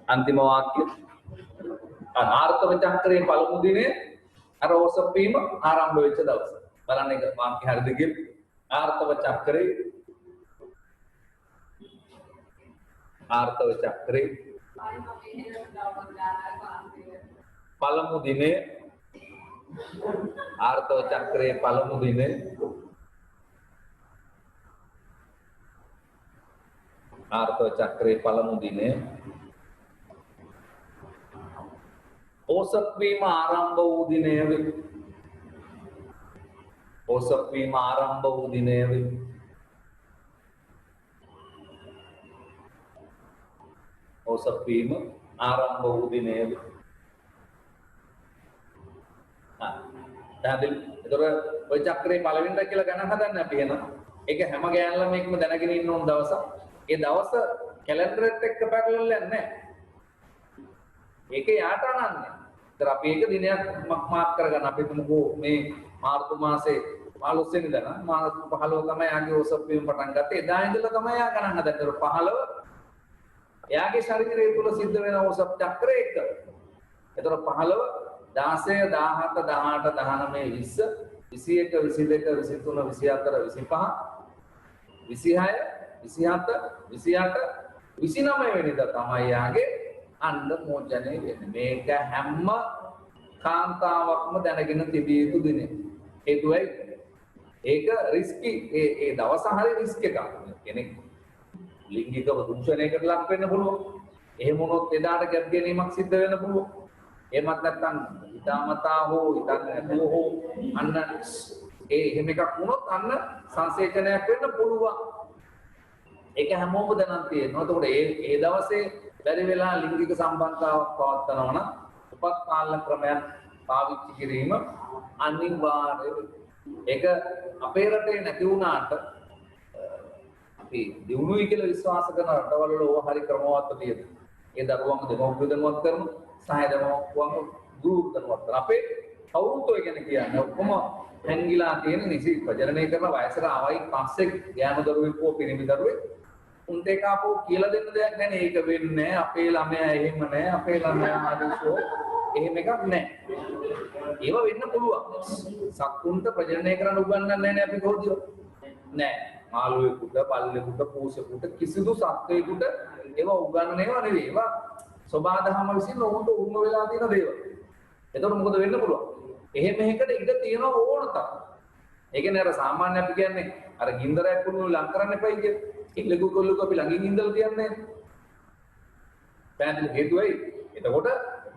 අන්තිම වාක්‍ය ආර්ථව චක්‍රයේ පළමු දිනේ අර ඕසප්පීම ආරම්භ වෙච්ච දවස. බලන්න ඒක වාක්‍ය හරියද කියලා. ආර්ථව චක්‍රයේ පළමු දිනේ ආර්ථව චක්‍රයේ පළමු දිනේ ඕසප්පීම ආරම්භ වූ දිනය වේ. ඕසප්පීම ආරම්භ වූ දිනය වේ. ඕසප්පීම ආරම්භ වූ දිනය වේ. දැන් ඒතර ඔය චක්‍රේ පළවෙනිද කියලා ගණන් හදන්න අපි එන. ඒක හැම ගෑන් ළමෙක්ම දැනගෙන ඉන්න ඕන දවසක්. ඒ දවස කැලෙන්ඩර් එක්ක පැරලල් නැහැ. ඒක යාට අනන්නේ. ඒතර අපි ඒක දිනයක් මාක් කරගන්න. අපි තුමුකෝ මේ මාර්තු මාසේ 15 වෙනිදා නම් මාර්තු 15 තමයි ආගේ ඕසප්පීම පටන් ගත්තේ. එදා ඉඳලා තමයි යා ගණන් හදන්නේ. ඒතර 15 එයාගේ ශරීරය තුල සිද්ධ වෙන ඕසප් චක්‍රය එක. ඒතර 15 16 17 18 19 20 21 22 23 24 25 26 27 28 29 වෙනිදා තමයි යාගේ අණ්ඩ මෝචනය වෙන්නේ. මේක හැම කාන්තාවක්ම දැනගෙන තිබිය යුතු දිනේ. හේතුවයි ඒක රිස්කි. ඒ දවස හරිය රිස්ක් එකක්. කෙනෙක් ලිංගිකව දූෂණයකට ලක් වෙන්න පුළුවන්. එහෙම වුණොත් එදාට ගැප් ගැනීමක් සිද්ධ වෙන්න පුළුවන්. එහෙමත් නැත්නම් හිතාමතා හෝ හිතන්නේ නැතුව හෝ අන්න එහෙම එකක් වුණොත් අන්න සංසේචනයක් වෙන්න පුළුවන්. ඒක හැමෝම දැනන් තියෙනවා. එතකොට ඒ දවසේ බැරි වෙලා ලිංගික සම්බන්ධතාවක් පවත්වනවා නම් උපත්පාලන ක්‍රමයන් පාවිච්චි කිරීම අනිවාර්යයි. ඒක අපේ රටේ නැති වුණාට අපි දිනුනුයි කියලා විශ්වාස කරන රටවල ඕවා හරි ක්‍රමවත් තියෙනවා. ඒ දරුවන්ව දෙමව්පියෝ දැනුවත් කරනවා. සහය දරුවන්ව ගුරු දැනුවත් කරනවා. අපේ කවුරුත් ඔය ගැන කියන්නේ ඔක්කොම හැංගිලා තියෙන නිසි ප්‍රජනනය කරන වයසට ආවයි පස්සේ යාම දරුවෙක් හෝ පිරිමි දරුවෙක් උන්ට ඒක අපෝ කියලා දෙන්න දෙයක් නැහැ. ඒක වෙන්නේ නැහැ. අපේ ළමයා එහෙම නැහැ. අපේ ළමයා ආදේශෝ එහෙම එකක් නැහැ. ඒව වෙන්න පුළුවන්. සක්කුන්ට ප්‍රජනනය කරන්න උගන්වන්නේ නැහැ අපි කොහොමද? නැහැ. මාළුවෙකුට, බල්ලෙකුට, පූසෙකුට කිසිදු සත්වයකට ඒව උගන්වන්නේව නෙවෙයි. ඒවා සබාදහම විසින් ඔවුන්ට උරුම වෙලා තියෙන දේවල්. එතකොට මොකද වෙන්න පුළුවන්? එහෙම එකකට ඉඩ තියෙන ඕන තරම්. ඒ කියන්නේ අර සාමාන්‍ය අපි කියන්නේ අර ගින්දරයක් වුණු ලං කරන්න එපයි කිය. ඉල්ලගු කොල්ලක අපි ළඟින් ඉඳලා තියන්නේ. පැහැදිලි හේතුවයි. එතකොට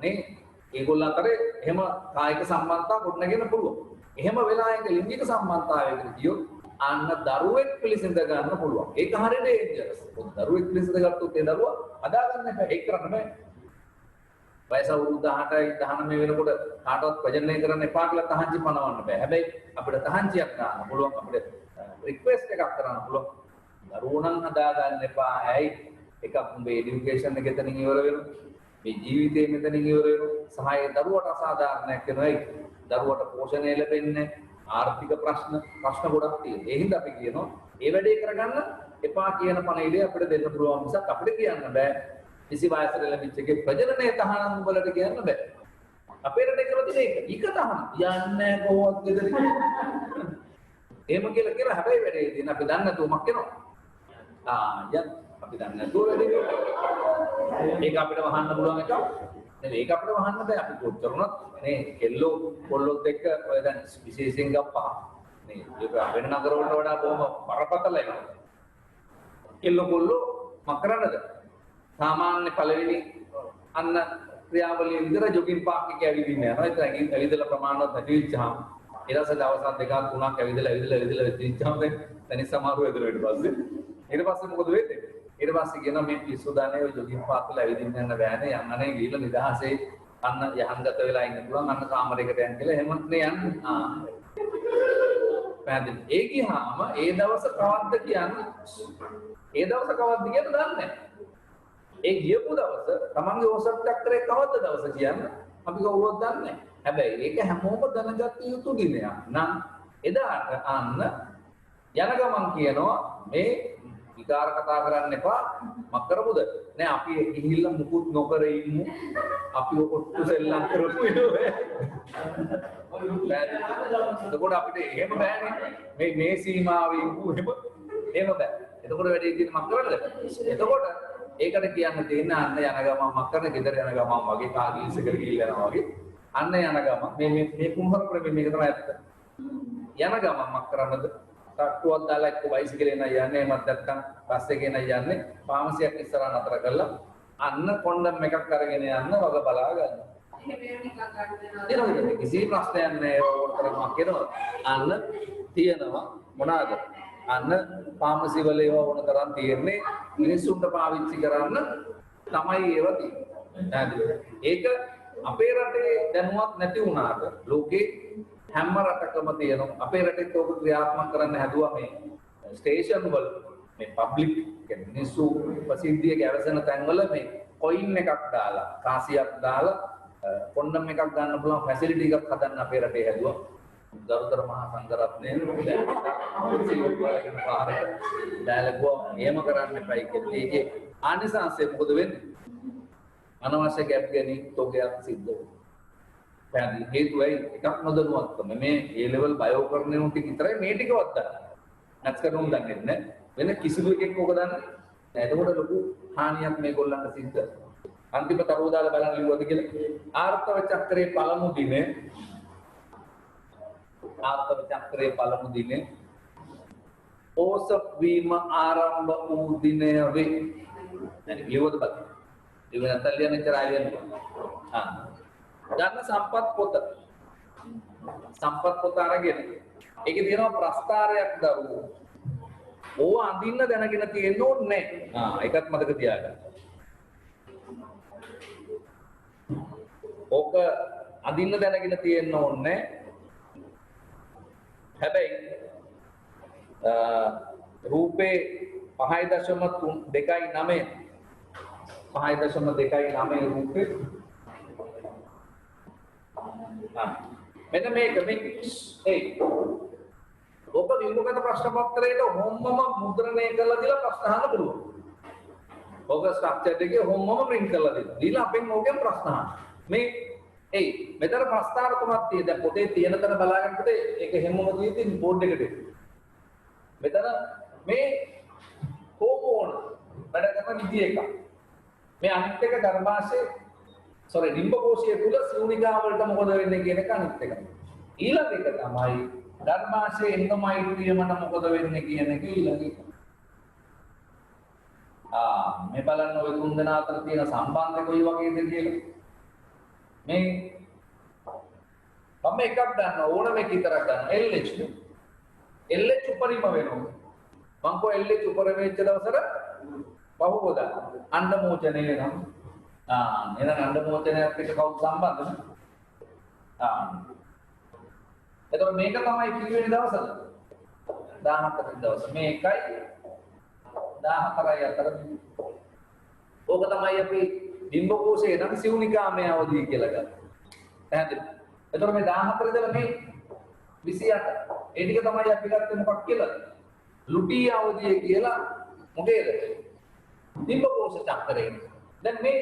මේ ඒගොල්ලන් අතරේ එහෙම කායික සම්බන්ධතාව ගොඩනගෙන පුළුවන්. එහෙම වෙලා ඒක ලිංගික සම්බන්ධතාවයකට ගියොත් අන්න දරුවෙක් පිළිසිඳ ගන්න පුළුවන්. ඒක හරියට ඩේන්ජරස්. දරුවෙක් පිළිසිඳ ගත්තොත් ඒ දරුවා හදා ගන්න එපා. ඒක කරන්න බෑ. වයස අවුරුදු 18යි 19 වෙනකොට කාටවත් ප්‍රජනනය කරන්න එපා කියලා තහංචි පනවන්න බෑ. හැබැයි අපිට තහංචියක් ගන්න පුළුවන්. අපිට රික්වෙස්ට් එකක් කරන්න පුළුවන්. දරුවෝ නම් හදා ගන්න එපා. ඇයි? එකක් උඹේ এডুকেෂන් එක එතනින් ඉවර වෙනවා. මේ ජීවිතේ මෙතනින් ඉවර වෙනවා. සහාය දරුවට අසාධාරණයක් වෙනවා. දරුවට පෝෂණය ලැබෙන්නේ ආර්ථික ප්‍රශ්න ගොඩක් තියෙනවා. ඒ හින්දා අපි කියනවා ඒ වැඩේ කරගන්න එපා කියන පණිවිඩය අපිට දෙන්න පුළුවන් මිසක් අපිට කියන්න බෑ. කිසි වයසක ලැබිච්ච එකේ ප්‍රජනනයේ තහනම් වලට කියන්න බෑ. අපේ රටේ කරලා තියෙන එක ඊක තහනම් යන්නේ කොහොමද ගෙදර එහෙම කියලා හැබැයි වැඩේ තියෙන අපි දන්නේ නැතුව මක් වෙනවා. යන් අපි දන්නේ නැතුව වැඩේ ඒක අපිට වහන්න පුළුවන් එකක් නෙවෙයි. ඒක අපිට වහන්න බෑ. අපි කොච්චරුණත් නේ කෙල්ලෝ කොල්ලොත් එක්ක ඔය දැන් විශේෂයෙන් ගප්පා නේ ඒක වෙන නගර වලට වඩා බොහොම බරපතලයි. කෙල්ලෝ කොල්ලෝ මක් කරන්නද? සාමාන්‍ය පළවෙනි අන්න ක්‍රියාවලිය විතර ජොගින් පාක් එකේ ඇවිදින්න යනවා. ඒත් ඇවිදලා ප්‍රමාණවත් නැති වෙච්චාම ඊළඟ දවස් දෙකක් තුනක් ඇවිදලා වෙච්චාම දැන් සමහරව ඇදලා ඊට පස්සේ මොකද වෙන්නේ? ඊට පස්සේ කියනවා මේ පිස්සු දාන්නේ ඔය ජොගින් පාක් වල ඇවිදින්න යන බෑනේ යන්නනේ ගිහලා නිදහසේ අන්න යහන්ගත වෙලා ඉන්න පුළුවන් අන්න කාමරයකට යන්න කියලා එහෙමත් නේ යන්නේ. පැහැදිලි. ඒ ගියාම ඒ දවස කවද්ද කියන්නේ? ඒ දවස කවද්ද කියන්න දන්නේ නැහැ. ඒ ගියපු දවස තමන්ගේ ඕසප් චක්‍රේ කවද්ද දවස කියන්නේ අපි කවුරුවත් දන්නේ නැහැ. හැබැයි ඒක හැමෝම දැනගත යුතු දිනයක්. නම් එදාට අන්න යන ගමන් කියනවා මේ විකාර කතා කරන්න එපා. මක් කරමුද? නෑ අපි ගිහිල්ලා මුකුත් නොකර ඉමු. අපි ඔට්ටු සෙල්ලම් කරමු නේද? එතකොට අපිට එහෙම බෑනේ. මේ සීමාවේ ඉමු එහෙම බෑ. එතකොට වැඩි දින මක් කරන්නද? එතකොට ඒකට කියන්න තියෙන අන්න යන ගමන් මක් කරන ගෙදර යන ගමන් වගේ කාගීස් එකට ගිහිල්ලා යනවා වගේ අන්න යන ගමන් මේ කුම්හර ප්‍රමේ මේක තමයි ඇත්ත. යන ගමන් මක් කරන්නද? තට්ටුවක් දාලා එක්ක බයිසිකලේ නයි යන්නේ මත් නැත්තම් බස් එකේ නයි යන්නේ ෆාමසියක් ඉස්සරහ නතර කරලා අන්න කොණ්ඩම් එකක් අරගෙන යන්න වග බලා ගන්න. එහෙම කිසි ප්‍රශ්නයක් නැහැ ඕතරමක් කරනවා. අන්න තියෙනවා මොනවාද? අන්න ෆාමසි වල ඒවා වුණ තරම් තියෙන්නේ මිනිස්සුන්ට පාවිච්චි කරන්න තමයි ඒවා තියෙන්නේ. ඒක අපේ රටේ දැනුවත් නැති වුණාට ලෝකේ හැම රටකම තියෙනවා. අපේ රටෙත් ඔබ ක්‍රියාත්මක කරන්න හැදුවා මේ ස්ටේෂන් වල මේ පබ්ලික් කියන්නේ මිනිස්සු ප්‍රසිද්ධිය ගැවසෙන තැන්වල මේ කොයින් එකක් දාලා කාසියක් දාලා කොණ්ඩම් එකක් ගන්න පුළුවන් ෆැසිලිටි එකක් හදන්න අපේ රටේ හැදුවා. දරුතර මහා සංඝරත්නය දැලගුවා එහෙම කරන්න එපයි කියලා. ඒකේ ආනිසංසය මොකද වෙන්නේ? අනවශ්‍ය ගැප් ගැනීම තෝගයක් සිද්ධ වෙනවා. පැහැදිලි හේතුවයි එකක් නොදැනුවත්කම මේ A level බයෝ කරන උන් ටික විතරයි මේ ටිකවත් දන්නේ. නැත්නම් කරුම් දන්නේ නැහැ. වෙන කිසිදු එකෙක් ඕක දන්නේ නැහැ. එතකොට ලොකු හානියක් මේගොල්ලන්ට සිද්ධ වෙනවා. අන්තිම තරෝ දාලා බලන්න ලිව්වද කියලා ආර්ථව චක්‍රයේ පළමු දිනේ ඕසප් වීම ආරම්භ වූ දිනය වේ. يعني ලිව්වද බලන්න. ලිව්ව නැත්නම් ලියන්න ඉතරයි ලියන්න. ගන්න සම්පත් පොත අරගෙන ඒකේ තියෙනවා ප්‍රස්තාරයක් දරුවෝ. ඕව අඳින්න දැනගෙන තියෙන්න ඕනේ නැහැ. ඒකත් මතක තියාගන්න. ඕක අඳින්න දැනගෙන තියෙන්න ඕනේ. හැබැයි රූපේ 5.2.9 රූපේ මෙන්න මේක ඔබ විමුඛත ප්‍රශ්න පත්‍රයට හොම්මම මුද්‍රණය කරලා දීලා ප්‍රශ්න අහන්න පුළුවන්. ඔබ ස්ට්‍රක්චර් එකේ හොම්මම print කරලා දෙන්න. දීලා අපෙන් ඕකෙන් ප්‍රශ්න අහන්න. මෙතන ප්‍රස්තාර තුනක් තියෙනවා. දැන් පොතේ තියෙන තැන බලාගන්නකොට ඒක හැමෝම තියෙන්නේ බෝඩ් එකට. මෙතන මේ හෝමෝන වැඩ කරන විදිය එක. මේ අනිත් එක ගර්භාෂයේ ඩිම්බකෝෂයේ තුල සිවුනිකා වලට මොකද වෙන්නේ කියන එක අනිත් එක. ඊළඟ එක තමයි ගර්භාෂයේ එන්ඩෝමයිට්‍රියමට මොකද වෙන්නේ කියන එක ඊළඟ එක. මේ බලන්න ඔය තුන් දෙනා අතර තියෙන සම්බන්ධය කොයි වගේද කියලා. මේ මම එකක් ගන්න ඕනම එක විතරක් ගන්න LH උපරිම වෙනවා. මම කො LH උපරිම වෙච්ච දවසට බහුවද අණ්ඩ මෝචනය වෙනවා. එහෙනම් අණ්ඩ මෝචනයත් එක්ක කවුද සම්බන්ධද? එතකොට මේක තමයි කිව්වෙනි දවසද? 14 වෙනි දවස. මේ 1යි 14යි අතර ඕක තමයි අපි ඩිම්බකෝෂයේ නම් සිවුනිකාමය අවධිය කියලා ගන්න. පැහැදිලිද? එතකොට මේ 14 ඉඳලා මේ 28 ඒ ටික තමයි අපි ගත්තේ මොකක් කියලාද? ලුටි අවධිය කියලා මොකේද? ඩිම්බකෝෂ චක්‍රයේ. දැන් මේ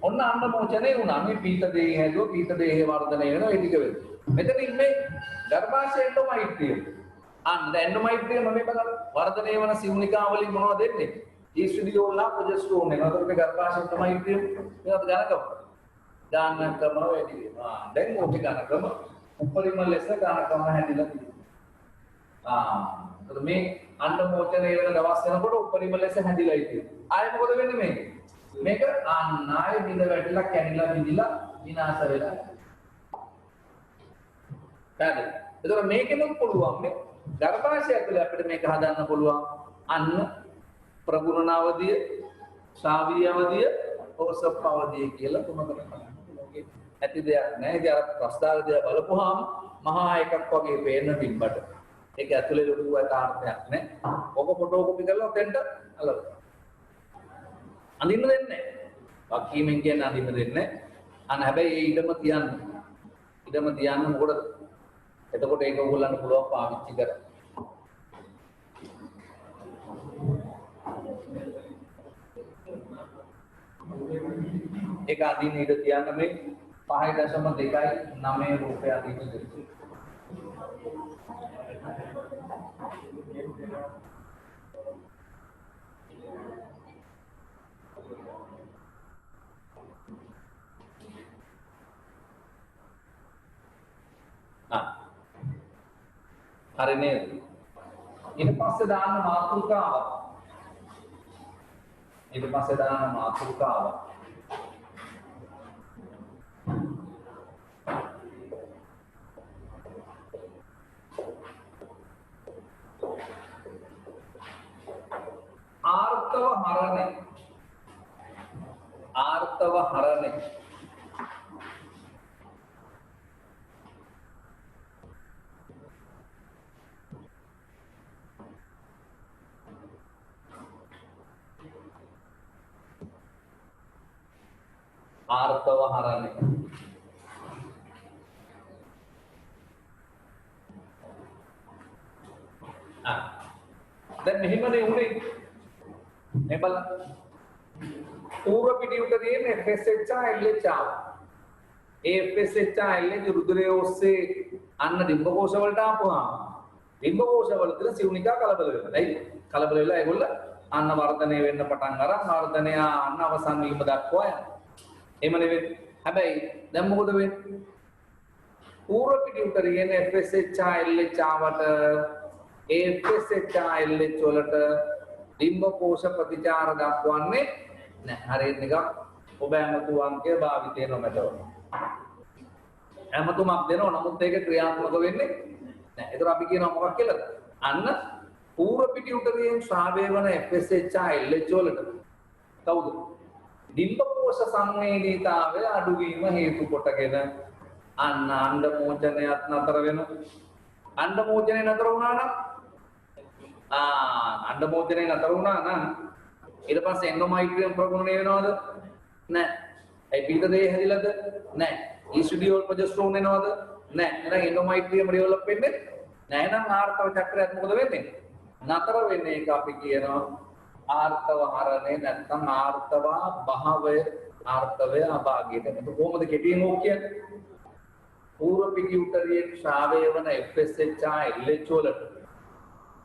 ඔන්න අන්න මොචනේ වුණා. මේ පීත දේහය හැදුවා පීත දේහය වර්ධනය වෙනවා ඒ ටික වෙනවා. මෙතන ඉන්නේ ගර්භාෂයේ එන්ඩෝමයිට්‍රියම්. එන්ඩෝමයිට්‍රියම් මේ බලන්න වර්ධනය වෙන සිවුනිකා වලින් මොනවද දෙන්නේ? ඊස්ට්‍රෝජන් ප්‍රොජෙස්ටරෝන් එනවා. ඒකට ගර්භාෂයේ එන්ඩෝමයිට්‍රියම් මේකට ගණකම. ගානකම වැඩි වෙනවා. දැන් ඕක ගණකම උපරිම ලෙස ගණකම හැදිලා තියෙනවා. එතකොට මේ අන්ඩමෝචනය වෙන දවස් වෙනකොට උපරිම ලෙස හැදිලා ඉතියි. ආයෙ මොකද වෙන්නේ මේක? මේක ආයෙ බිඳ වැටිලා කැඩිලා බිඳිලා විනාශ වෙලා. හරිද? එතකොට මේකෙම පුළුවන් මේ ගර්භාෂය ඇතුලේ අපිට මේක හදන්න පුළුවන්. අන්න ප්‍රගුණ අවධිය, ශ්‍රාවීය අවධිය, ඕසප් අවධිය කියලා තුනකට බලන්න. ඇති දෙයක් නැහැ. ඒක අර ප්‍රස්තාරය බලපුවාම මහා එකක් වගේ පේන්න තිබ්බට ඒක ඇතුලේ ලොකු අර්ථයක් නැහැ. ඔක ෆොටෝ කොපි කරලා ඔතෙන්ට අලව. අඳින්න දෙන්නේ නැහැ. වක්කීමෙන් කියන්නේ අඳින්න දෙන්නේ නැහැ. අන්න හැබැයි ඒ ඉඩම තියන්න. ඉඩම තියන්න මොකටද? එතකොට ඒක ඕගොල්ලන්ට පුළුවන් පාවිච්චි කරන්න. ඒක අදින්න ඉඩ තියන්න මේ 5.2 රූපය අදින්න ඉඩ හරි නේද? ඊට පස්සේ දාන්න මාතෘකාව. ආර්තව හරණය. ආර්තව හරණය. දැන් මෙහෙමනේ උනේ. මේ බලන්න. පූර්ව පිටියට තියෙන FSH LH ආව. ඒ FSH LH රුධිරය ඔස්සේ අන්න ඩිම්බ කෝෂ වලට ආපුවාම ඩිම්බ කෝෂ වල තියෙන සිවුනිකා කලබල වෙනවා. right? කලබල වෙලා ඒගොල්ල අන්න වර්ධනය වෙන්න පටන් අරන් වර්ධනය අන්න අවසන් වීම දක්වා යනවා. එහෙම නෙවෙයි. හැබැයි දැන් මොකද වෙන්නේ? පූර්ව පිටියට තියෙන FSH LH ආවට ඒ FSH LH වලට ඩිම්බ කෝෂ ප්‍රතිචාර දක්වන්නේ නැහැ. හරියට නිකන් ඔබ ඇමතු අංකය භාවිතය නොමැතව. ඇමතුමක් දෙනවා නමුත් ඒක ක්‍රියාත්මක වෙන්නේ නැහැ. ඒතර අපි කියනවා මොකක් කියලාද? අන්න පූර්ව පිටියුටරියෙන් ශ්‍රාවය වන FSH LH වලට කවුද? ඩිම්බ කෝෂ සංවේදීතාවය අඩුවීම හේතු කොටගෙන අන්න අණ්ඩ මෝචනයත් නතර වෙනවා. අණ්ඩ මෝචනය නතර වුණා නම් අණ්ඩ මෝචනය නතර වුණා නම් ඊට පස්සේ එන්ඩෝමයිට්‍රියම් ප්‍රගුණණය වෙනවද? නැහැ. ඒ පිට දෙය හැදිලාද? නැහැ. ඊස්ට්‍රඩියෝල් ප්‍රොජෙස්ටරෝන් එනවද? නැහැ. එහෙනම් එන්ඩෝමයිට්‍රියම් ඩෙවලොප් වෙන්නේ නැහැ. එහෙනම් ආර්තව චක්‍රයත් මොකද වෙන්නේ? නතර වෙන්නේ. ඒක අපි කියනවා ආර්තව හරණය නැත්නම් ආර්තව භාවය ආර්තවය අභාගයට. ඒක කොහොමද කෙටියෙන් ඕක කියන්නේ? පූර්ව පිටියුටරියෙන් ශ්‍රාවය වන FSH LH වලට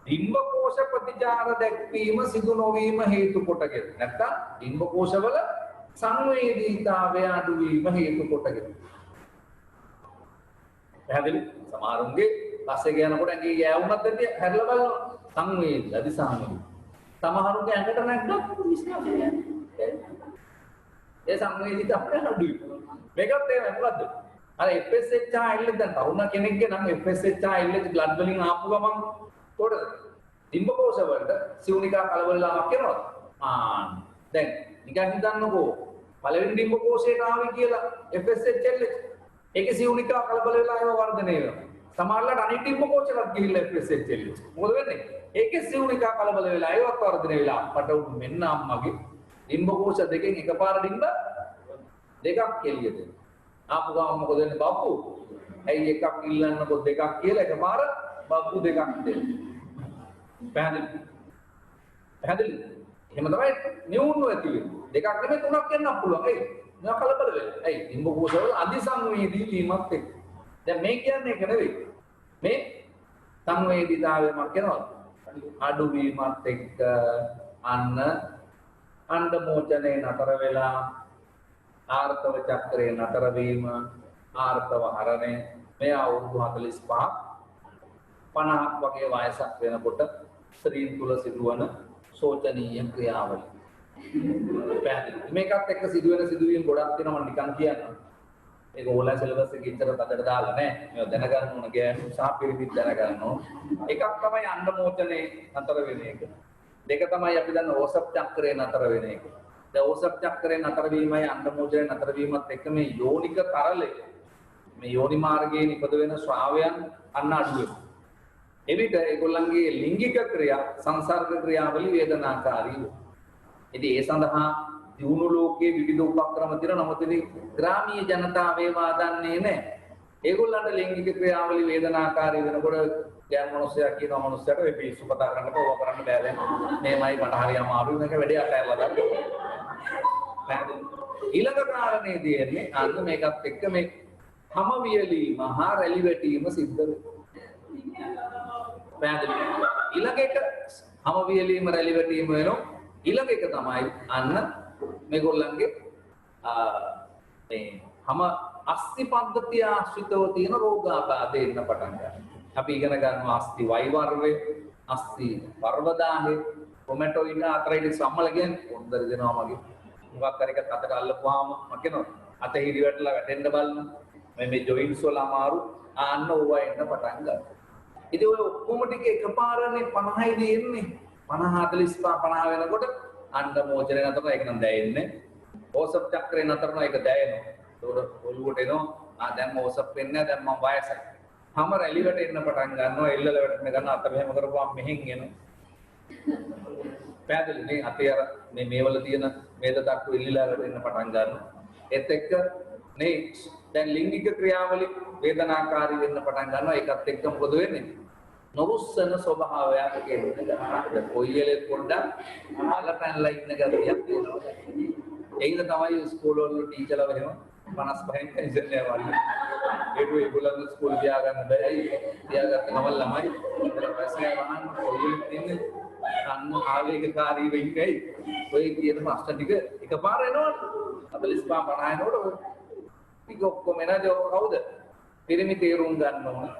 ඩිම්බ කෝෂ ප්‍රතිචාර දැක්වීම සිදු නොවීම හේතු කොටගෙන නැත්නම් ඩිම්බ කෝෂවල සංවේදීතාවය අඩු වීම හේතු කොටගෙන. පැහැදිලි? සමහරුන්ගේ පස්සේ යනකොට ඇඟේ ගෑවුනත් ඇති හැරලා බලනවා සංවේදී අධිසංවේදී. සමහරුන්ගේ ඇඟට නැග්ගොත් විශ්වාසය යන්නේ. ඒ සංවේදීතාවය අඩුයි. මේකත් එහෙමයි මොකද්ද? අර FSH LH දැන් තරුණ කෙනෙක්ගේ නම් FSH LH බ්ලඩ් වලින් ආපු ගමන් කොටද ඩිම්බ කෝෂ වලට සිවුනිකා කලබලලාමක් එනවද? දැන් නිකන් හිතන්නකෝ පළවෙනි ඩිම්බ කෝෂයට ආවේ කියලා FSH LH ඒකේ සිවුනිකා කලබල වෙලා ඒව වර්ධනය වෙනවා. සමහරවිට අනිත් ඩිම්බ කෝෂයකට ගිහිල්ලා FSH LH මොකද වෙන්නේ? ඒකේ සිවුනිකා කලබල වෙලා ඒවත් වර්ධනය වෙලා අපට මෙන්න අම්මගේ ඩිම්බ කෝෂ දෙකෙන් එකපාර ඩිම්බ දෙකක් එළියට එනවා. ආපු ගමන් මොකද වෙන්නේ බබ්බු? ඇයි එකක් ඉල්ලන්නකො දෙකක් කියලා එකපාර බබ්බු දෙකක් දෙන්න. පැහැදිලි? එහෙම තමයි නියුණු ඇති වෙන්නේ. දෙකක් නෙමෙයි තුනක් වෙන්නත් පුළුවන්. ඒ නෑ කලබල වෙලා. ඇයි ඩිම්බ කෝෂවල අධිසංවේදී වීමත් එක්ක. දැන් මේ කියන්නේ ඒක නෙවෙයි. මේ සංවේදීතාවය මම කියනවා අඩු වීමත් එක්ක අන්න අණ්ඩ මෝචනයේ නතර වෙලා ආර්තව චක්‍රයේ නතර වීම ආර්තව හරණය මේ අවුරුදු 45 50ක් වගේ වයසක් වෙනකොට ස්ත්‍රීන් තුල සිදුවන සෝචනීය ක්‍රියාවලිය. පැහැදිලි. මේකත් එක්ක සිදුවෙන සිදුවීම් ගොඩක් තියෙනවා මම නිකන් කියන්නම්. ඒක ඕලා සිලබස් එකේ ඉතර තදට දාලා නැහැ. මේක දැනගන්න ඕන ගෑනු සහ පිරිමිත් දැනගන්න ඕන. එකක් තමයි අණ්ඩ මෝචනයේ නතර වෙන එක. දෙක තමයි අපි දන්න ඕසප් චක්‍රයේ නතර වෙන එක. දැන් ඕසප් චක්‍රයේ නතර වීමයි අණ්ඩ මෝචනයේ නතර වීමත් එක්ක මේ යෝනික තරලය මේ යෝනි මාර්ගයේ නිපද වෙන ශ්‍රාවයන් අන්න අඩු වෙනවා. එවිට ඒගොල්ලන්ගේ ලිංගික ක්‍රියා සංසර්ග ක්‍රියාවලිය වේදනාකාරී වෙනවා. ඉතින් ඒ සඳහා දියුණු ලෝකයේ විවිධ උපක්‍රම තියෙනවා. නමුත් ඉතින් ග්‍රාමීය ජනතාව ඒවා දන්නේ නැහැ. ඒගොල්ලන්ට ලිංගික ක්‍රියාවලිය වේදනාකාරී වෙනකොට ගෑනු මිනිස්සයා කියනවා මිනිස්සයාට ඔය පිස්සු කතා කරන්න ඕවා කරන්න බෑ දැන්. මේමයි මට හරි අමාරුයි මේක වැඩේ අතහැරලා දාන්න. ඊළඟ කාරණේ තියෙන්නේ අන්න මේකත් එක්ක මේ හැම වියලීම හා රැලි වැටීම සිද්ධ වෙනවා. පැහැදිලි. ඊළඟ එක හැම වියලීම රැලි වැටීම වෙනවා. ඊළඟ එක තමයි අන්න මේගොල්ලන්ගේ මේ හැම අස්ථි පද්ධතිය ආශ්‍රිතව තියෙන රෝගාබාධ එන්න පටන් ගන්නවා. අපි ඉගෙන ගන්නවා අස්ථි වෛවර්වය, අස්ථි පර්වදාහය, රොමැටොයිඩ් ආතරයිටිස් සම්මල කියන්නේ හොඳට දෙනවා මගේ. මොකක් හරි එකක් අතට අල්ලපුවාම මකිනවා. අත හිරි වැටලා වැටෙන්න බලන්න. මේ ජොයින්ට්ස් වල අමාරු ආන්න ඕවා එන්න පටන් ගන්නවා. ඉතින් ඔය ඔක්කොම ටික එකපාරනේ 50යි දෙන්නේ. 50 45 50 වෙනකොට අණ්ඩ මෝචනය නතරන ඒක නම් දැයෙන්නේ. ඕසප් චක්‍රේ නතරන ඒක දැයෙනවා. ඒකට ඔළුවට එනවා. දැන් ඕසප් වෙන්නේ දැන් මම වයසයි. හැම රැලියට එන්න පටන් ගන්නවා. එල්ලල වැටෙන්න ගන්න අත මෙහෙම කරපුවාම මෙහෙන් එනවා. පැහැදිලි නේ අතේ අර මේ මේවල තියෙන මේද තට්ටු එල්ලිලා වැටෙන්න පටන් ගන්නවා. ඒත් එක්ක නේ දැන් ලිංගික ක්‍රියාවලිය වේදනාකාරී වෙන්න පටන් ගන්නවා. ඒකත් එක්ක මොකද වෙන්නේ? නොරුස්සන ස්වභාවයක් එන්න කොයියලේ පොඩ්ඩක් අලපැනලා ඉන්න ගතියක් තියෙනවා. ඒකද තමයි ස්කූල් වල ටීචර්ලා වෙනවා 55න් පෙන්ෂන් යවන්නේ. ඒගොල්ලෝ ස්කූල් ගියා ගන්න බැයි. තියාගත්ත නම ළමයි. ඉතල ප්‍රශ්නය වහන්න කොයියලේ තින්නේ අන්න ආවේගකාරී වෙන්නේ. ඔය කියන ප්‍රශ්න ටික එකපාර එනවනේ. 45 50 එනකොට ටික ඔක්කොම එනද කවුද? පිරිමි තේරුම් ගන්න ඕන.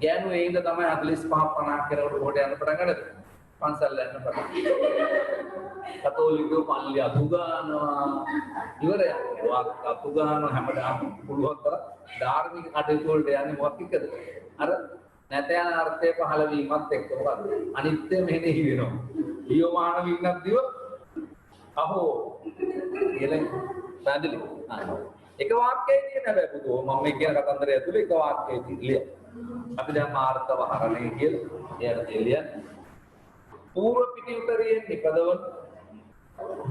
ගෑනු එයින්ද තමයි 45 50 කරවට කොට යන්න පටන් ගන්නද? පන්සල් යන්න පටන්. කතෝලිකයෝ පල්ලි අතු ගන්නවා. ඉවරයි. අතු ගන්නවා හැමදාම පුළුවන් තරම් ධාර්මික කටයුතු වලට යන්නේ මොකක් එක්කද? අර නැත යන අර්ථය පහළ වීමත් එක්ක මොකද? අනිත්‍ය මෙහෙණි වෙනවා. ලියෝමාන වින්නක් දිව අහෝ කියලා පැහැදිලි. එක වාක්‍යයකින් කියන හැබැයි පුතෝ මම මේ කියන කතන්දරය ඇතුලේ එක වාක්‍යයකින් ලිය. අපි දැන් මාර්ථව හරණය කියලා එයාට දෙලියන් పూర్ව පිටිඋතරයෙන් නිපදවන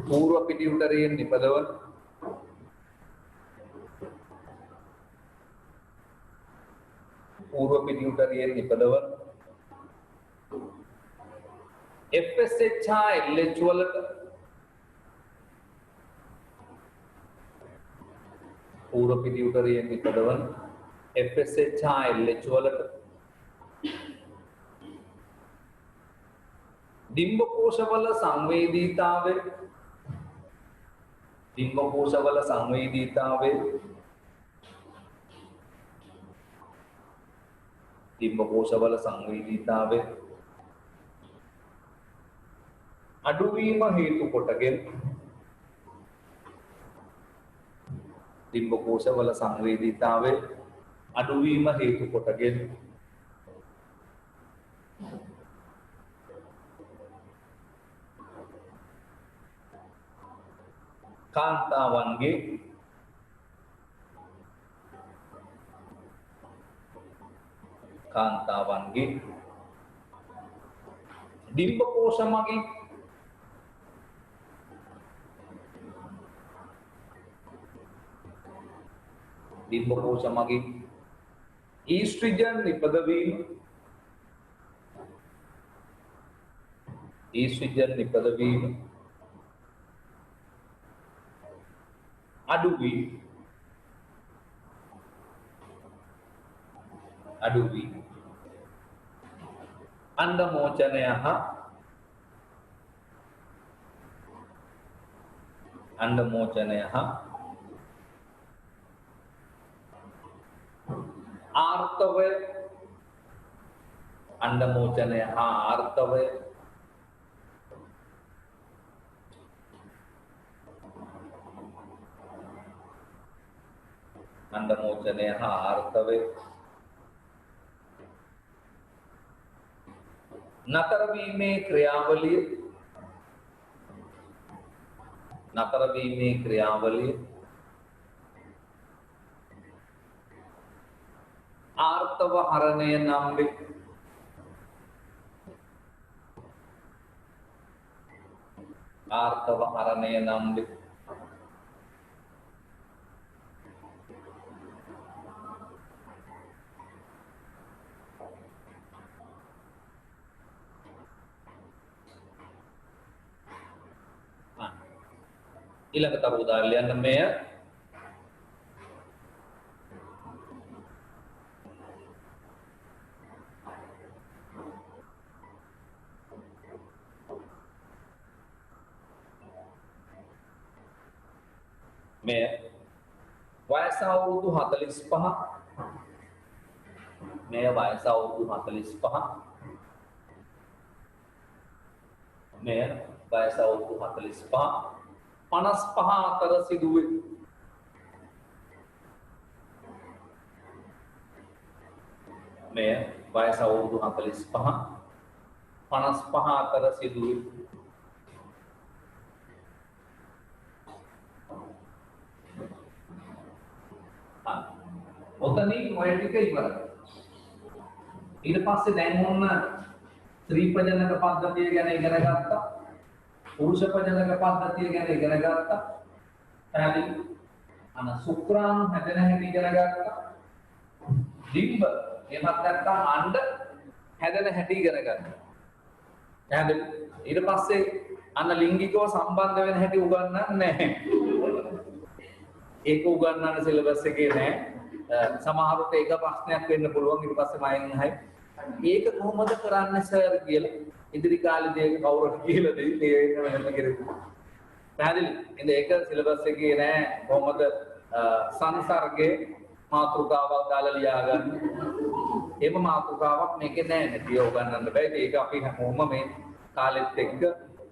పూర్ව පිටිඋතරයෙන් නිපදවන పూర్ව පිටිඋතරයෙන් නිපදවන FSH හා LH වලට పూర్ව පිටිඋතරයෙන් නිපදවන FSH හා LH වලට ඩිම්බකෝෂවල සංවේදීතාවය අඩුවීම හේතු කොටගෙන ඩිම්බකෝෂවල සංවේදීතාවය අඩුවීම හේතු කොටගෙන කාන්තාවන්ගේ ඩිම්බකෝෂ මගින් ඊස්ට්‍රජන් නිපදවීම අඩුවී අණ්ඩමෝචනය හා ආර්තවය නතර වීමේ ක්‍රියාවලිය ආර්තව හරණය නම් වේ. ඊළඟ තව උදාහරණ ලියන්න මෙය මෙය වයස අවුරුදු 45 මෙය වයස අවුරුදු 45 මෙය වයස අවුරුදු 45 55 අතර සිදුවේ මෙය වයස අවුරුදු 45 55 අතර සිදුවේ ඔතනින් ඔය ටික ඉවරයි. ඊට පස්සේ දැන් මොන ත්‍රිපදනක පද්ධතිය ගැන ඉගෙන ගත්තා. පුරුෂ පදනක පද්ධතිය ගැන ඉගෙන ගත්තා. පැහැදිලි. සුක්‍රාණු හැදෙන හැටි ඉගෙන ගත්තා. ඩිම්බ එහෙමත් නැත්නම් අණ්ඩ හැදෙන හැටි ඉගෙන ගත්තා. පැහැදිලි. ඊට පස්සේ ලිංගිකව සම්බන්ධ වෙන හැටි උගන්වන්නේ නැහැ. ඒක උගන්වන්න සිලබස් එකේ නැහැ. සමහරවිට ඒක ප්‍රශ්නයක් වෙන්න පුළුවන්. ඊට පස්සේ මම අහයි මේක කොහොමද කරන්නේ සර් කියලා. ඉදිරි කාලේදී ඒක කවුරුත් කියලා දෙයි. මේ වෙන කෙනෙකුට. පැහැදිලි. ඉතින් ඒක සිලබස් එකේ නැහැ. කොහොමද සංසර්ගයේ මාතෘකාවක් දාලා ලියාගන්න. එහෙම මාතෘකාවක් මේකේ නැහැ. නැතිව උගන්වන්න බෑ. ඒක අපි හැමෝම මේ කාලෙත් එක්ක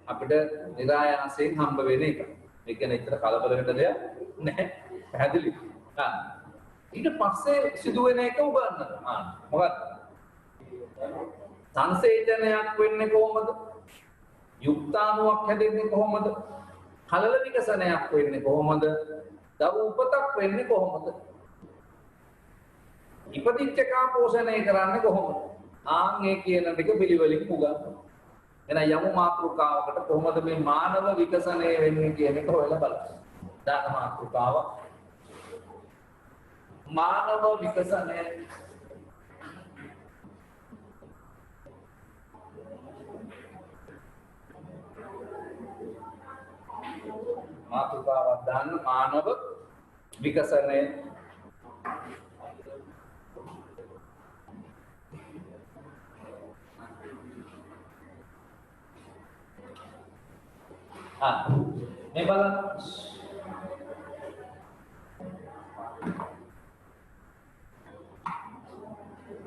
අපිට නිරායාසයෙන් හම්බ වෙන එක. ඒක ගැන ඉතර කලබල වෙන්න දෙයක් නැහැ. පැහැදිලි. ඊට පස්සේ සිදුවෙන එක උගන්වනවා. මොකක්ද? සංසේචනයක් වෙන්නේ කොහොමද? යුක්තාණුවක් හැදෙන්නේ කොහොමද? කලල විකසනයක් වෙන්නේ කොහොමද? දරු උපතක් වෙන්නේ කොහොමද? ඉපදිච්ච කා පෝෂණය කරන්නේ කොහොමද? ඒ කියන ටික පිළිවෙලින් උගන්වනවා. එහෙනම් යමු මාතෘකාවකට කොහොමද මේ මානව විකසනය වෙන්නේ කියන එක හොයලා බලන්න. දාන මාතෘකාවක් මානව විකසනය මාතෘකාවක් දාන්න මානව විකසනය මේ බලන්න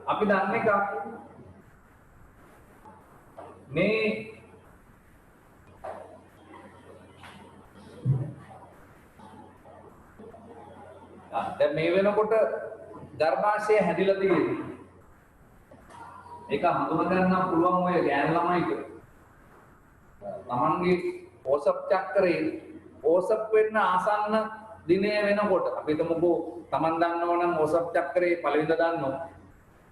අපි දන්නේ එක මේ දැන් මේ වෙනකොට ගර්භාෂය හැදිලා තියෙන්නේ. ඒක හඳුනා ගන්න පුළුවන් ඔය ගෑන ළමයිට. තමන්ගේ ඕසප් චක්‍රයේ ඕසප් වෙන්න ආසන්න දිනය වෙනකොට අපි හිතමුකෝ තමන් දන්නව නම් ඕසප් චක්‍රයේ පළවෙනිද දන්නව.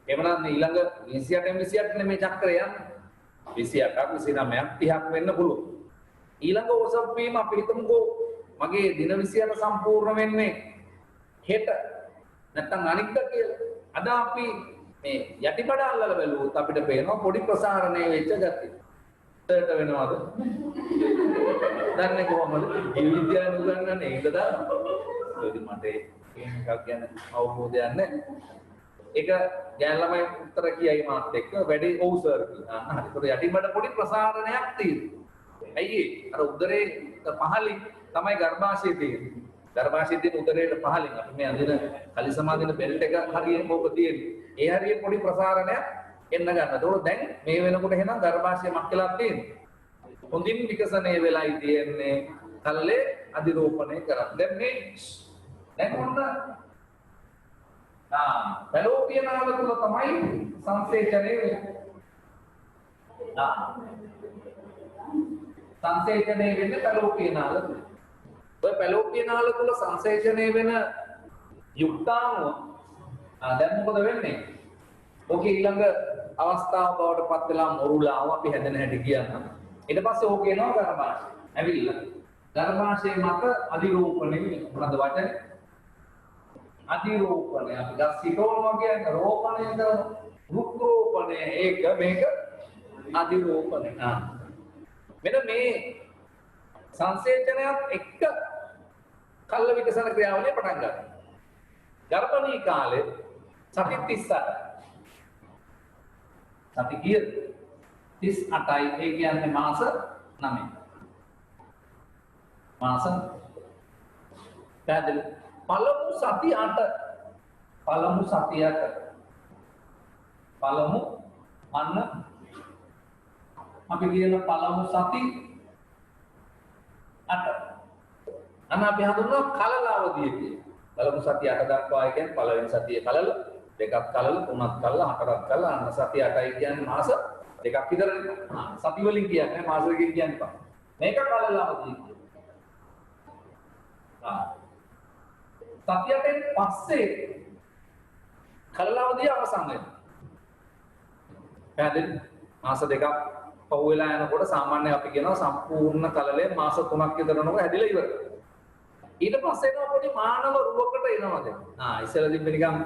එහෙමනම් ඊළඟ 28 නෙමෙයි චක්‍රය යන්නේ. 28ක් 29ක් 30ක් වෙන්න පුළුවන්. ඊළඟ ඕසප් වීම අපි හිතමුකෝ මගේ දින 28 සම්පූර්ණ වෙන්නේ හෙට නැත්නම් අනිද්දා කියලා. අද අපි මේ යටිපඩ අල්ලලා බැලුවොත් අපිට පේනවා පොඩි ප්‍රසාරණය වෙච්ච ගතිය. ට වෙනවද? දන්නේ කොහොමද? ඒ විද්‍යාව උගන්වන්නේ ඒකද? ඒකද මට එකක් ගැන අවබෝධයක් නැහැ. ඒක ගෑන් ළමයි උත්තර කියයි මාත් එක්ක වැඩි ඔව් සර් කියලා. හරි. ඒක යටිපඩ පොඩි ප්‍රසාරණයක් තියෙනවා. ඇයි අර උදරේ පහලින් තමයි ගර්භාෂයේ තියෙන්නේ. ගර්භාෂයේ තියෙන උදරයේ පහලින් අපි මේ අඳින කලිසමාදින බෙල්ට් එක හරියට මොකද තියෙන්නේ. ඒ හරියට පොඩි ප්‍රසාරණයක් එන්න ගන්න. ඒතකොට දැන් මේ වෙනකොට එහෙනම් ගර්භාෂය මක් වෙලා තියෙන්නේ. හොඳින් විකසනය වෙලායි තියෙන්නේ. කලලේ අධිරෝපණය කරා. දැන් මේ දැන් ඔන්න පැලෝපියන නාල තුල තමයි සංසේචනය වෙන්නේ. සංසේචනය වෙන්නේ පැලෝපියන නාල තුල. ඔය පැලෝපියන නාල තුල සංසේචනය වෙන යුක්තාණුව දැන් මොකද වෙන්නේ? ඕකේ ඊළඟ අවස්ථාව බවට පත් වෙලා මොරුලාව අපි හැදෙන හැටි කියනවා. ඊට පස්සේ ඕක එනවා ගර්භාෂය. ඇවිල්ලා ගර්භාෂයේ මත අධිරෝපණය වෙනවා. මොනවද වචනේ? අධිරෝපණය. අපි ගස්සිතෝනවා කියන්නේ රෝපණය කරන රුක්රෝපණය. ඒක මේක අධිරෝපණය. මෙන්න මේ සංසේචනයත් එක්ක කල්ල විකසන ක්‍රියාවලිය පටන් ගන්නවා. ගර්භණී කාලේ සති 38. සති කීයද? 38යි. ඒ කියන්නේ මාස 9. මාස පැහැදිලි. පළමු සති 8. පළමු සතියට පළමු අන්න අපි කියන පළමු සති 8 අන්න අපි හඳුන්වනවා කලල අවධිය කියලා. පළමු සති 8 දක්වා කියන්නේ පළවෙනි සතියේ කලල, දෙකක් කලල, තුනක් කලල, හතරක් කලල, අන්න සති 8යි කියන්නේ මාස දෙකක් විතරනේ. සති වලින් කියන්නේ මාස වලින් කියන්නේ පහ. මේක කලල අවධිය කියනවා. සති 8න් පස්සේ කලල අවධිය අවසන් වෙනවා. පැහැදිලි? මාස දෙකක් පහු වෙලා යනකොට සාමාන්‍යයෙන් අපි කියනවා සම්පූර්ණ කලලේ මාස 3ක් විතර යනකොට හැදිලා ඉවරයි. ඊට පස්සේ එනවා පොඩි මානව රුවකට එනවා දැන්. ඉස්සෙල්ලා තිබ්බ නිකන්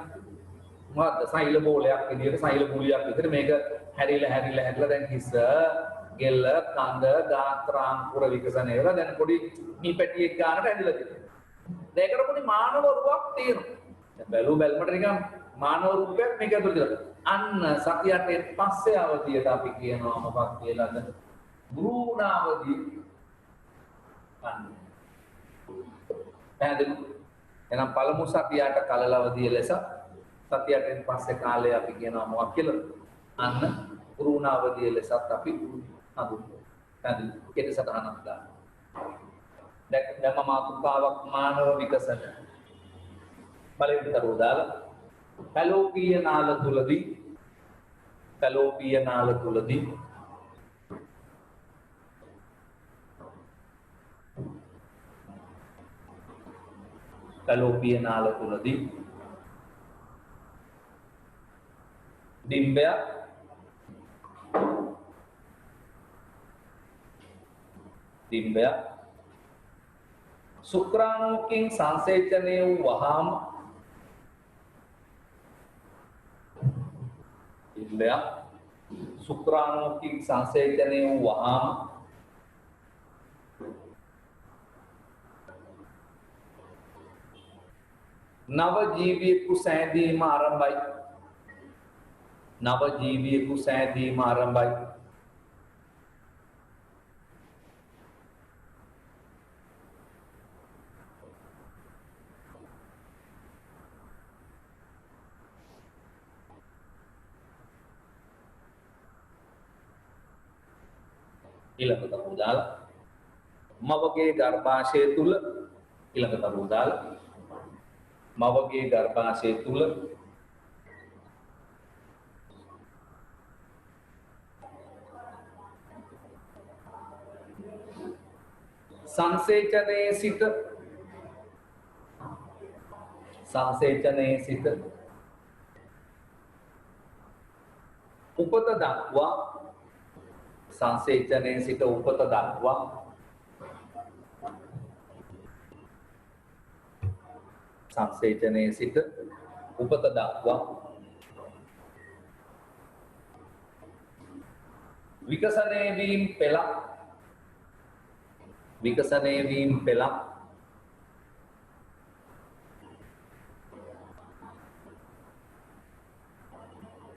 මොකද්ද සෛල බෝලයක් විදියට සෛල ගුලියක් විදියට මේක හැරිලා දැන් හිස, ගෙල්ල, කඳ, ගාත්‍රාංකුර විකසනය වෙලා දැන් පොඩි මීපැටියෙක් ගන්නට හැදිලා තියෙනවා. ඒකට පොඩි මානව රුවක් තියෙනවා. දැන් බැලුමට නිකන් මානව රූපයක් මේක ඇතුළේ තියෙනවා. අන්න සති 8න් පස්සේ අවධියට අපි කියනවා මොකක් කියලාද? භ්‍රූණාවධිය. අන්න පැහැදිලි. එහෙනම් පළමු සති 8 කලල අවධිය ලෙස සති 8න් පස්සේ කාලය අපි කියනවා මොකක් කියලාද? අන්න භ්‍රූණාවධිය ලෙසත් අපි හඳුන්වනවා. පැහැදිලි. ඒක සතහනක් දාන්න. දැන් මාතෘකාවක් මානව විකසන. බලයෙන් කරුව දාලා පැලෝපීය නාල තුලදී පැලෝපීය නාල තුලදී පැලෝපීය නාල තුලදී ඩිම්බය ශුක්‍රාණුකින් සංසේචනය වූ වහාම ඩිම්බය ශුක්‍රාණුකින් සංසේචනය වූ වහාම නව ජීවියෙකු සෑදීම ආරම්භයි. නව ජීවියෙකු සෑදීම ආරම්භයි. ඊළඟට උදාලා මවගේ ගර්භාෂය තුල ඊළඟට උදාලා මවගේ ගර්භාෂය තුල සංසේචනයේ සිට උපත දක්වා සංසේචනයේ සිට උපත දක්වා සංසේචනයේ සිට උපත දක්වා විකසනය වීම පෙළක්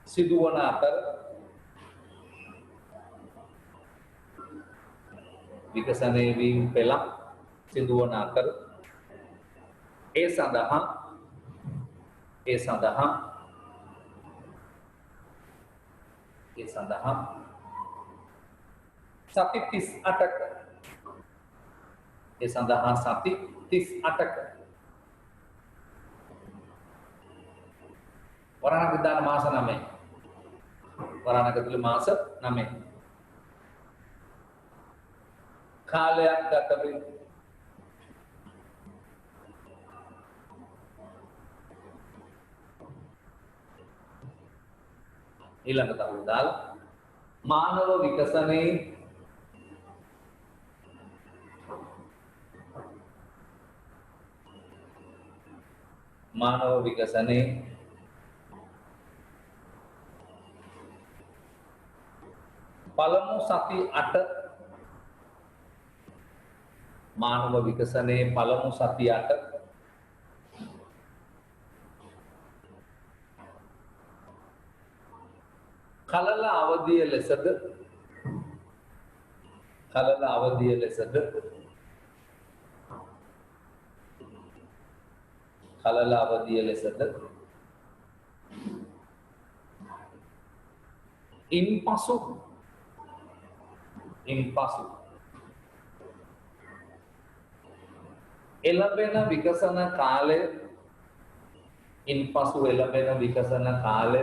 සිදුවන අතර විකසනය වීම පෙළක් සිදුවන අතර ඒ සඳහා සති 38ක ඒ සඳහා සති 38ක වරණක දාන මාස 9 වරණක තුල මාස 9 කාලයක් ගත වෙයි. ඊළඟට අපි දාලා මානව විකසනයේ පළමු සති 8 මානව විකසනයේ පළමු සතියට කලල අවධිය ලෙසද ඉන්පසු එළඹෙන විකසන කාලය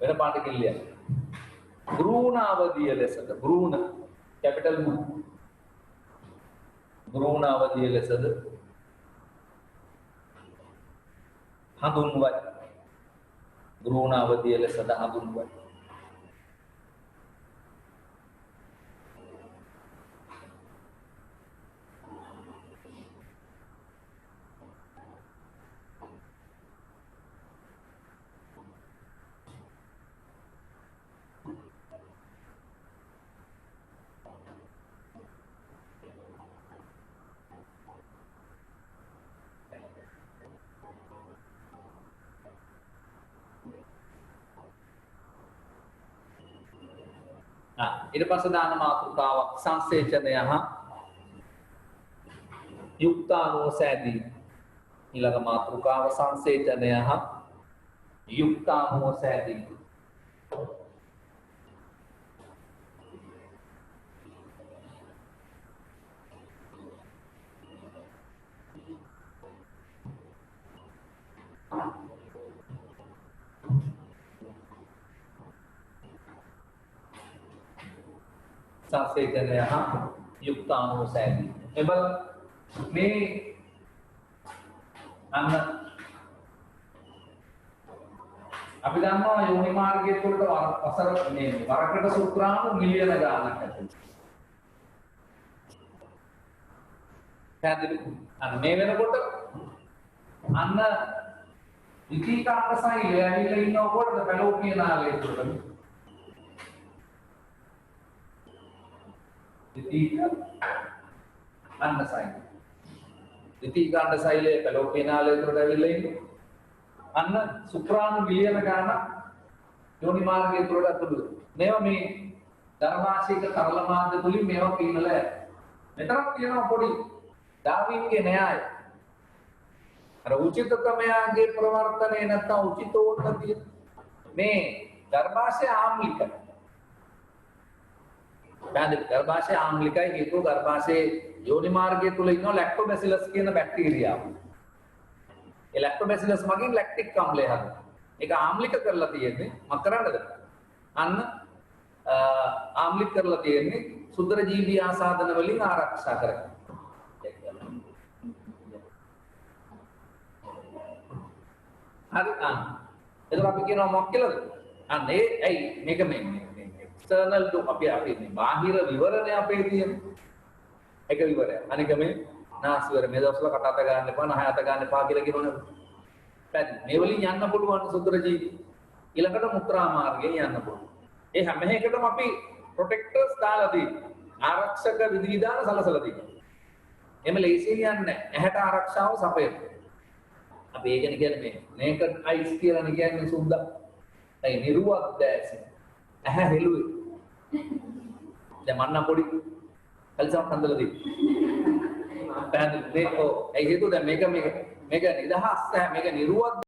වෙන පාඩකින් ලියන්න. භ්‍රූණ අවධිය ලෙසද භ්‍රූණ කැපිටල් භ්‍රූණ අවධිය ලෙසද හඳුන්වයි. ඊට පස්සේ දාන මාතෘකාවක් සංසේචනය හා යුක්තාණුව සෑදීම. ඊළඟ මාතෘකාව සංසේචනය හා යුක්තාණුව සෑදීම. සංසේචනය හා යුක්තාණුව සෑදීම. එබල මේ අන්න අපි දන්නවා යෝනි මාර්ගය තුළට වසර මේ වරකට සුත්‍රාණු මිලියන ගාණක් ඇතුළත. පැහැදිලි? අන්න මේ වෙනකොට අන්න විකීකාංග සෛලය ඇවිල්ලා ඉන්නකොට පැලෝපියන ආලය තුළට ද්විතීකාණ්ඩ සෛලය පැලෝපියන ආලය තුළට ඇවිල්ලා ඉන්නේ. අන්න සුක්‍රාණු මිලියන ගාණක් යෝනි මාර්ගය තුළට ඇතුළු. මේවා මේ ධර්මාශීක තරල මාධ්‍ය තුලින් මේවා පීනලා මෙතරම් තියෙනවා පොඩි ඩාවින්ගේ න්‍යාය. අර උචිතකමයාගේ ප්‍රවර්තනය නැත්තම් උචිතෝන්නතිය මේ ගර්භාෂය ආම්ලිකයි. ගර්භාෂය ආම්ලිකයි හේතුව ගර්භාෂයේ යෝනි මාර්ගය තුල ඉන්න ලැක්ටෝබැසිලස් කියන බැක්ටීරියාව. ඒ ලැක්ටෝබැසිලස් මගින් ලැක්ටික් අම්ලය හදනවා. ඒක ආම්ලික කරලා තියෙන්නේ මොකක් කරන්නද? අන්න ආම්ලික කරලා තියෙන්නේ සුන්දර ජීවී ආසාදන වලින් ආරක්ෂා කරගන්න. හරි එතකොට අපි කියනවා මොකක් කියලාද? අන්න ඒ ඇයි මේක මේ එක්ස්ටර්නල් ටු අපි මේ බාහිර විවරණය අපේ තියෙන එක විවරය. අනික මේ නාස් විවර මේ දවස්වල කට අත ගන්න එපා, නහය අත ගන්න එපා කියලා කියනවනේ. පැහැදිලි. මේ වලින් යන්න පුළුවන් සුන්දර ජීවි. ඊළඟට මුත්‍රා මාර්ගයෙන් යන්න පුළුවන්. ඒ හැම එකකටම අපි ප්‍රොටෙක්ටර්ස් දාලා තියෙනවා. ආරක්ෂක විධිවිධාන සලසලා තියෙනවා. එමෙ ලේසියෙන් යන්නේ නැහැ. ඇහැට ආරක්ෂාව සපයන. අපි ඒකනේ කියන්නේ මේ නේකඩ් අයිස් කියලා කියන්නේ සුද්දා. ඒ නිරුවත් දැසි. ඇහැ හෙළුවේ. දැන් මන්නම් පොඩි කල්සම් හඳලා දී. පැහැදිලි. ඒ හේතුව දැන් මේක නිදහස් නැහැ. මේක නිරුවත්